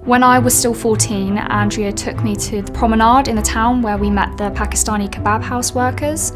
When I was still 14, Andrea took me to the promenade in the town where we met the Pakistani kebab house workers,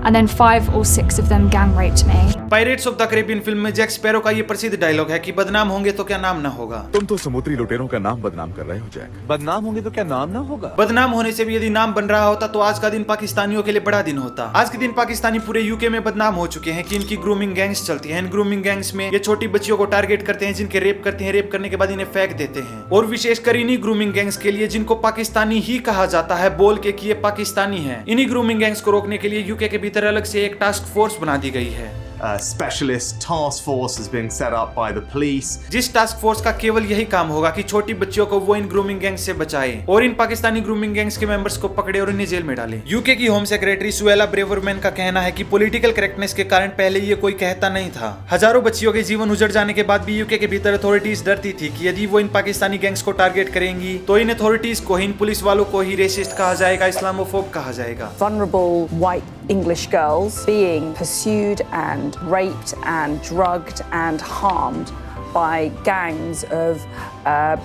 and then 5 or 6 of them gang raped me. Pirates of the Caribbean film में Jack sparrow का ये प्रसिद्ध dialogue है कि बदनाम होंगे तो क्या नाम ना होगा। तुम तो समुद्री लुटेरों का नाम बदनाम कर रहे हो जैक। बदनाम होंगे तो क्या नाम ना होगा। बदनाम होने से भी यदि नाम बन रहा होता तो आज का दिन पाकिस्तानियों के लिए बड़ा दिन होता। आज के दिन पाकिस्तानी पूरे यूके में बदनाम हो चुके हैं कि इनकी ग्रूमिंग गैंग्स चलती हैं। इन ग्रूमिंग गैंग्स में ये छोटी बच्चियों को टारगेट करते हैं, जिनके रेप करते हैं, रेप करने के बाद इन्हें फेंक देते हैं। और विशेषकर इन्हीं ग्रूमिंग गैंग्स के लिए जिनको पाकिस्तानी ही कहा जाता है बोल के कि ये पाकिस्तानी है, इन्हीं ग्रूमिंग गैंग्स को रोकने के लिए यूके के भीतर अलग से एक टास्क फोर्स बना दी गई है। A specialist task force has been set up by the police. जिस टास्क फोर्स का केवल यही काम होगा कि छोटी बच्चियों को वो इन ग्रूमिंग गैंग्स से बचाए और इन पाकिस्तानी ग्रूमिंग गैंग्स के मेंबर्स को पकड़े और इन्हें जेल में डाले। यूके की होम सेक्रेटरी सुएला ब्रेवरमैन का कहना है कि पॉलिटिकल करेक्टनेस के कारण पहले ये कोई कहता नहीं था। हजारों बच्चियों के जीवन उजड़ जाने के बाद भी यूके के भीतर अथॉरिटीज डरती थी कि यदि वो इन पाकिस्तानी गैंग्स को टारगेट करेंगी तो इन अथॉरिटीज को, इन पुलिस वालों को ही रेसिस्ट कहा जाएगा, इस्लामोफोब कहा जाएगा। Vulnerable white English girls being pursued and raped and drugged and harmed by gangs of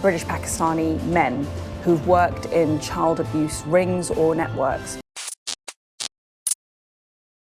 British Pakistani men who've worked in child abuse rings or networks.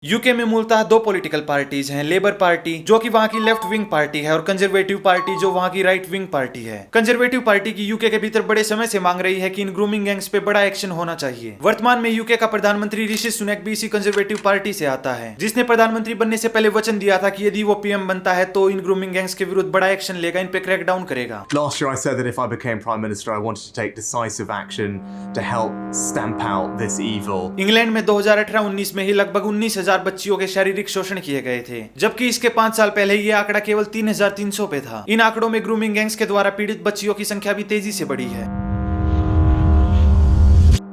UK में मूलतः 2 political parties हैं, labour party जो कि वहां की left wing party है और conservative party जो वहां की राइट विंग पार्टी है। कंजर्वेटिव पार्टी की यूके के भीतर बड़े समय से मांग रही है कि इन ग्रूमिंग गैंग्स पे बड़ा एक्शन होना चाहिए। वर्तमान में यूके का प्रधानमंत्री ऋषि सुनैक भी इसी कंजर्वेटिव पार्टी से आता है, जिसने प्रधानमंत्री बनने से पहले वचन दिया था कि यदि वो पीएम बनता है तो इन ग्रूमिंग गैंग्स के विरुद्ध बड़ा एक्शन लेगा, इन पे क्रैकडाउन करेगा। Last year I said that if I became Prime Minister I wanted to take decisive action to help stamp out this evil. England में 2018-19 में ही लगभग 19,000 बच्चियों के शारीरिक शोषण किए गए थे, जबकि इसके 5 साल पहले ये आंकड़ा केवल 3,300 पे था। इन आंकड़ों में ग्रूमिंग गैंग्स के द्वारा पीड़ित बच्चियों की संख्या भी तेजी से बढ़ी है।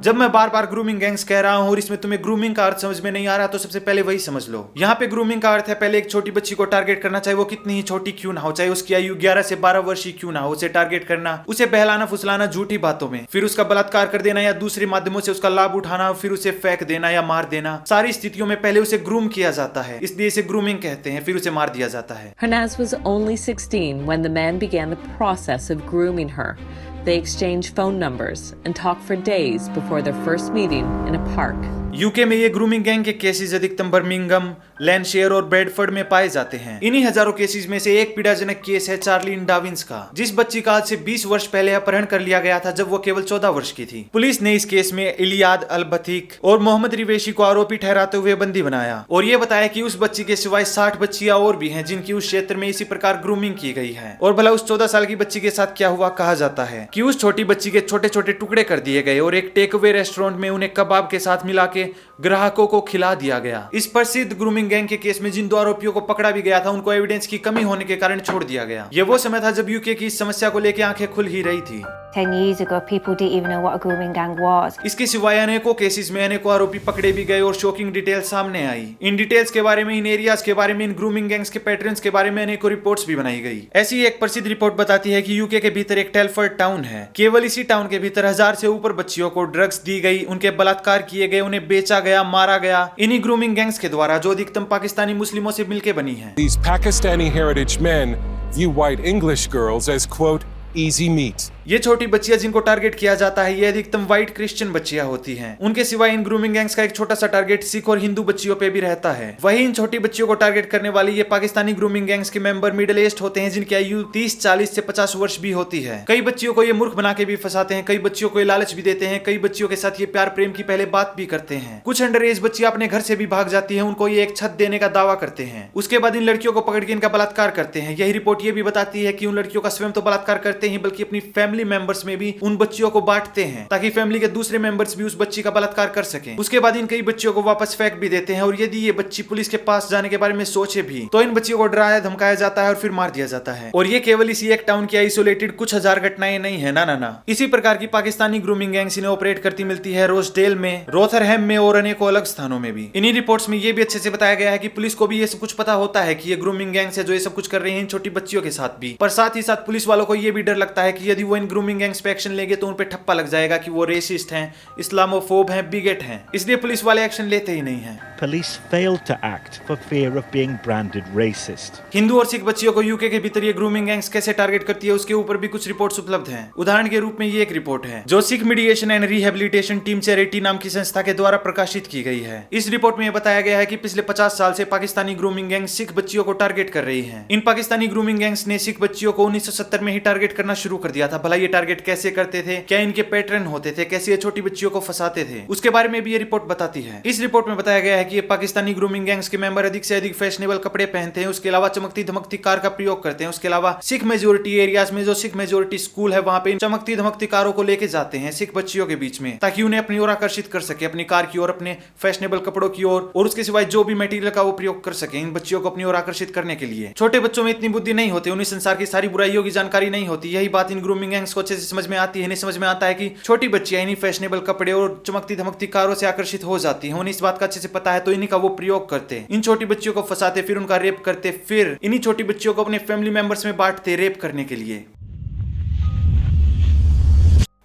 जब मैं बार बार ग्रूमिंग गैंग्स कह रहा हूं और इसमें तुम्हें ग्रूमिंग का अर्थ समझ में नहीं आ रहा तो सबसे पहले वही समझ लो। यहाँ पे ग्रूमिंग का अर्थ है पहले एक छोटी बच्ची को टारगेट करना, चाहे वो कितनी ही छोटी क्यों ना हो, चाहे उसकी आयु 11 से 12 वर्ष ही क्यों ना हो, उसे टारगेट करना, उसे बहलाना फुसलाना झूठी बातों में, फिर उसका बलात्कार कर देना या दूसरे माध्यमों से उसका लाभ उठाना, फिर उसे फेंक देना या मार देना। सारी स्थितियों में पहले उसे ग्रूम किया जाता है, इसलिए इसे ग्रूमिंग कहते हैं, फिर उसे मार दिया जाता है। Hernaz was only 16 when the man began the process of grooming her. They exchanged phone numbers and talked for days before their first meeting in a park. UK में ये ग्रूमिंग गैंग के केसेस अधिकतम Birmingham, लैंडशेयर और Bradford में पाए जाते हैं। इन्हीं हजारों केसेस में से एक पीड़ाजनक केस है चार्लिन डाविंस का, जिस बच्ची का आज से 20 वर्ष पहले अपहरण कर लिया गया था जब वो केवल 14 वर्ष की थी। पुलिस ने इस केस में इलियाद अल बतीक और मोहम्मद रिवेशी को आरोपी ठहराते हुए बंदी बनाया और ये बताया कि उस बच्ची के सिवाय 60 बच्चियां और भी हैं जिनकी उस क्षेत्र में इसी प्रकार ग्रूमिंग की गई है। और भला उस 14 साल की बच्ची के साथ क्या हुआ? कहा जाता है कि उस छोटी बच्ची के छोटे छोटे टुकड़े कर दिए गए और एक टेक अवे रेस्टोरेंट में उन्हें कबाब के साथ मिला के ग्राहकों को खिला दिया गया। इस प्रसिद्ध ग्रूमिंग गैंग के केस में जिन 2 आरोपियों को पकड़ा भी गया था उनको एविडेंस की कमी होने के कारण छोड़ दिया गया। ये वो समय था जब यूके की इस समस्या को लेकर आंखें खुल ही रही थी। 10 years ago, people didn't even know what a grooming gang was. इसके सिवाय अनेकों केसेस में अनेकों आरोपी पकड़े भी गए और शॉकिंग डिटेल्स सामने आई। इन डिटेल्स के बारे में, इन एरियाज के बारे में, इन ग्रूमिंग गैंग्स के पैटर्न्स के बारे में अनेकों रिपोर्ट्स भी बनाई गई। ऐसी ही एक प्रसिद्ध रिपोर्ट बताती है कि यूके के भीतर एक टेलफोर्ड टाउन है। केवल इसी टाउन के भीतर 1000 से ऊपर बच्चियों को ड्रग्स दी गई, उनके बलात्कार किए गए, उन्हें बेचा गया, मारा गया इन्हीं ग्रूमिंग गैंग्स के द्वारा, जो अधिकतम पाकिस्तानी मुस्लिमों से मिलकर बनी है। These Pakistani heritage men view white English girls as quote easy meat. ये छोटी बच्चियां जिनको टारगेट किया जाता है ये अधिकतम व्हाइट क्रिश्चियन बच्चियां होती हैं। उनके सिवाय इन ग्रूमिंग गैंग्स का एक छोटा सा टारगेट सिख और हिंदू बच्चियों पे भी रहता है। वहीं इन छोटी बच्चियों को टारगेट करने वाली ये पाकिस्तानी ग्रूमिंग गैंग्स के मेंबर मिडिल एज्ड होते हैं जिनकी आयु 30, 40 से 50 वर्ष भी होती है। कई बच्चियों को ये मूर्ख बना के भी फंसाते हैं, कई बच्चियों को ये लालच भी देते हैं, कई बच्चियों के साथ ये प्यार प्रेम की पहले बात भी करते हैं। कुछ अंडर एज बच्चियां अपने घर से भी भाग जाती है, उनको ये एक छत देने का दावा करते हैं। उसके बाद इन लड़कियों को पकड़ के इनका बलात्कार करते हैं। यही रिपोर्ट ये भी बताती है कि उन लड़कियों का स्वयं तो बलात्कार करते हैं बल्कि अपनी फैमिली मेंबर्स में भी उन बच्चियों को बांटते हैं ताकि फैमिली के दूसरे मेंबर्स भी उस बच्ची का बलात्कार कर सकें। उसके बाद इन कई बच्चियों को वापस फेंक भी देते हैं और यदि ये बच्ची पुलिस के पास जाने के बारे में सोचे भी तो इन बच्चियों को डराया धमकाया जाता है और फिर मार दिया जाता है। और ये केवल इसी एक टाउन की आइसोलेटेड कुछ हजार घटनाएं नहीं है, ना ना ना। इसी प्रकार की पाकिस्तानी ग्रूमिंग गैंग्स इन्हें ऑपरेट करती मिलती है रोजडेल में, रोथरहैम में और अनेकों अलग स्थानों में भी। इन्हीं रिपोर्ट्स में ये भी अच्छे से बताया गया है कि पुलिस को भी ये सब कुछ पता होता है कि ये ग्रूमिंग गैंग्स है जो ये सब कुछ कर रही है इन छोटी बच्चियों के साथ भी, पर साथ ही साथ पुलिस वालों को ये भी डर लगता है कि यदि वो इन ग्रूमिंग गैंग्स पे एक्शन लेंगे तो उन पे ठप्पा लग जाएगा कि वो रेसिस्ट हैं, इस्लामोफोब हैं, बिगेट हैं। इसलिए पुलिस वाले एक्शन लेते ही नहीं हैं। Police failed to act for fear of being branded racist. Hindu और सिख बच्चियों को यूके के भीतर ये ग्रूमिंग गैंग्स कैसे टारगेट करती है उसके ऊपर भी कुछ रिपोर्ट्स उपलब्ध हैं। उदाहरण के रूप में ये एक रिपोर्ट है जो Sikh mediation and rehabilitation team charity नाम की संस्था के द्वारा प्रकाशित की गई है। इस रिपोर्ट में यह बताया गया है कि पिछले 50 साल से पाकिस्तानी ग्रूमिंग गैंग्स सिख बच्चियों को टारगेट कर रही है। इन पाकिस्तानी ग्रूमिंग गैंग्स ने सिख बच्चियों को 1970 में ही टारगेट करना शुरू कर दिया था। भला ये टारगेट कैसे करते थे, क्या इनके पैटर्न होते थे, कैसे ये छोटी बच्चियों को फंसाते थे, उसके बारे में भी ये रिपोर्ट बताती है। इस रिपोर्ट में बताया गया है कि ये पाकिस्तानी ग्रूमिंग गैंग्स के मेंबर अधिक से अधिक फैशनेबल कपड़े पहनते हैं, उसके अलावा चमकती धमकती कार का प्रयोग करते हैं। उसके अलावा सिख मेजोरिटी एरियाज में जो सिख मेजोरिटी स्कूल है वहां पे चमकती धमकती कारों को लेके जाते हैं सिख बच्चियों के बीच में, ताकि उन्हें अपनी ओर आकर्षित कर सके, अपनी कार की ओर, अपने फैशनेबल कपड़ों की ओर, और उसके सिवाय जो भी मटेरियल का वो प्रयोग कर सके इन बच्चियों को अपनी ओर आकर्षित करने के लिए। छोटे बच्चों में इतनी बुद्धि नहीं होती, उन्हें संसार की सारी बुराइयों की जानकारी नहीं होती। यही बात इन ग्रूमिंग गैंग्स को अच्छे से समझ में आती है। इन्हें समझ में आता है कि छोटी बच्चियां इन्हीं फैशनेबल कपड़े और चमकती धमकती कारों से आकर्षित हो जाती हैं। उन्हें इस बात का अच्छे से पता है तो इन्हीं का वो प्रयोग करते, इन छोटी बच्चियों को फंसाते, फिर उनका रेप करते, फिर इन्हीं छोटी बच्चियों को अपने फैमिली मेंबर्स में बांटते रेप करने के लिए।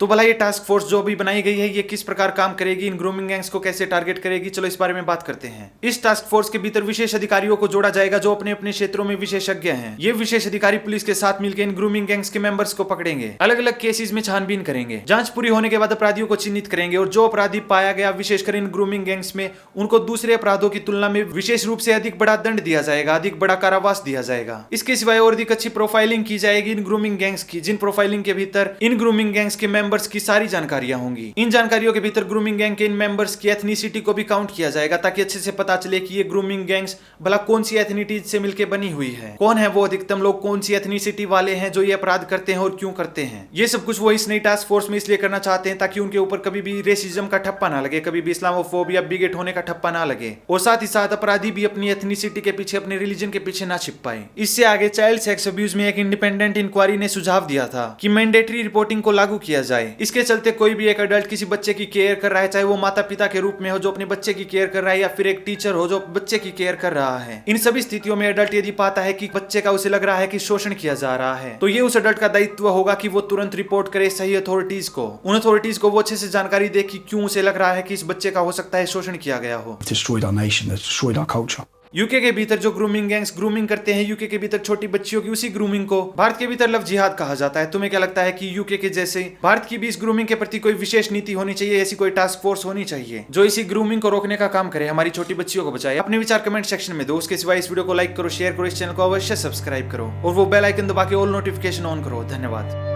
तो भला ये टास्क फोर्स जो भी बनाई गई है ये किस प्रकार काम करेगी, इन ग्रूमिंग गैंग्स को कैसे टारगेट करेगी, चलो इस बारे में बात करते हैं। इस टास्क फोर्स के भीतर विशेष अधिकारियों को जोड़ा जाएगा जो अपने अपने क्षेत्रों में विशेषज्ञ हैं। ये विशेष अधिकारी पुलिस के साथ मिलकर इन ग्रूमिंग गैंग्स के मेंबर्स को पकड़ेंगे, अलग अलग केसेस में छानबीन करेंगे, जांच पूरी होने के बाद अपराधियों को चिन्हित करेंगे और जो अपराधी पाया गया विशेषकर इन ग्रूमिंग गैंग्स में, उनको दूसरे अपराधों की तुलना में विशेष रूप से अधिक बड़ा दंड दिया जाएगा, अधिक बड़ा कारावास दिया जाएगा। इसके सिवाय और अधिक अच्छी प्रोफाइलिंग की जाएगी इन ग्रूमिंग गैंग्स की, जिन प्रोफाइलिंग के भीतर इन ग्रूमिंग गैंग्स के मेंबर्स की सारी जानकारियां होंगी। इन जानकारियों के भीतर ग्रूमिंग गैंग के इन मेंबर्स की एथनिसिटी को भी काउंट किया जाएगा, ताकि अच्छे से पता चले कि ये ग्रूमिंग गैंग्स भला कौन सी एथनिटीज से मिलकर बनी हुई है, कौन है वो अधिकतम लोग, कौन सी एथनिसिटी वाले हैं जो ये अपराध करते हैं और क्यों करते हैं। ये सब कुछ वो इस नई टास्क फोर्स में इसलिए करना चाहते हैं ताकि उनके ऊपर कभी भी रेसिज्म का ठप्पा ना लगे, कभी भी इस्लामोफोबिया बिगेट होने का ठप्पा ना लगे, और साथ ही साथ अपराधी भी अपनी एथनिसिटी के पीछे, अपने रिलीजन के पीछे ना छिप पाए। इससे आगे चाइल्ड सेक्स अब्यूज में एक इंडिपेंडेंट इंक्वायरी ने सुझाव दिया था कि मैंडेटरी रिपोर्टिंग को लागू किया जाए। इसके चलते कोई भी एक अडल्ट किसी बच्चे की केयर कर रहा है, चाहे वो माता पिता के रूप में हो जो अपने बच्चे की केयर कर रहा है, या फिर एक टीचर हो जो बच्चे की केयर कर रहा है, इन सभी स्थितियों में अडल्ट यदि पाता है कि बच्चे का उसे लग रहा है कि शोषण किया जा रहा है, तो ये उस अडल्ट का दायित्व होगा कि वो तुरंत रिपोर्ट करे सही अथॉरिटीज को। उन अथॉरिटीज को वो अच्छे से जानकारी दे कि क्यों उसे लग रहा है कि इस बच्चे का हो सकता है शोषण किया गया हो। यूके के भीतर जो ग्रूमिंग गैंग्स ग्रूमिंग करते हैं यूके के भीतर छोटी बच्चियों की, उसी ग्रूमिंग को भारत के भीतर लव जिहाद कहा जाता है। तुम्हें क्या लगता है कि यूके के जैसे भारत की भी इस ग्रूमिंग के प्रति कोई विशेष नीति होनी चाहिए, ऐसी कोई टास्क फोर्स होनी चाहिए जो इसी ग्रूमिंग को रोकने का काम करे, हमारी छोटी बच्चियों को बचाए? अपने विचार कमेंट सेक्शन में दो। उसके सिवाय इस वीडियो को लाइक करो, शेयर करो, इस चैनल को अवश्य सब्सक्राइब करो और वो बेल आइकन दबा के ऑल नोटिफिकेशन ऑन करो। धन्यवाद।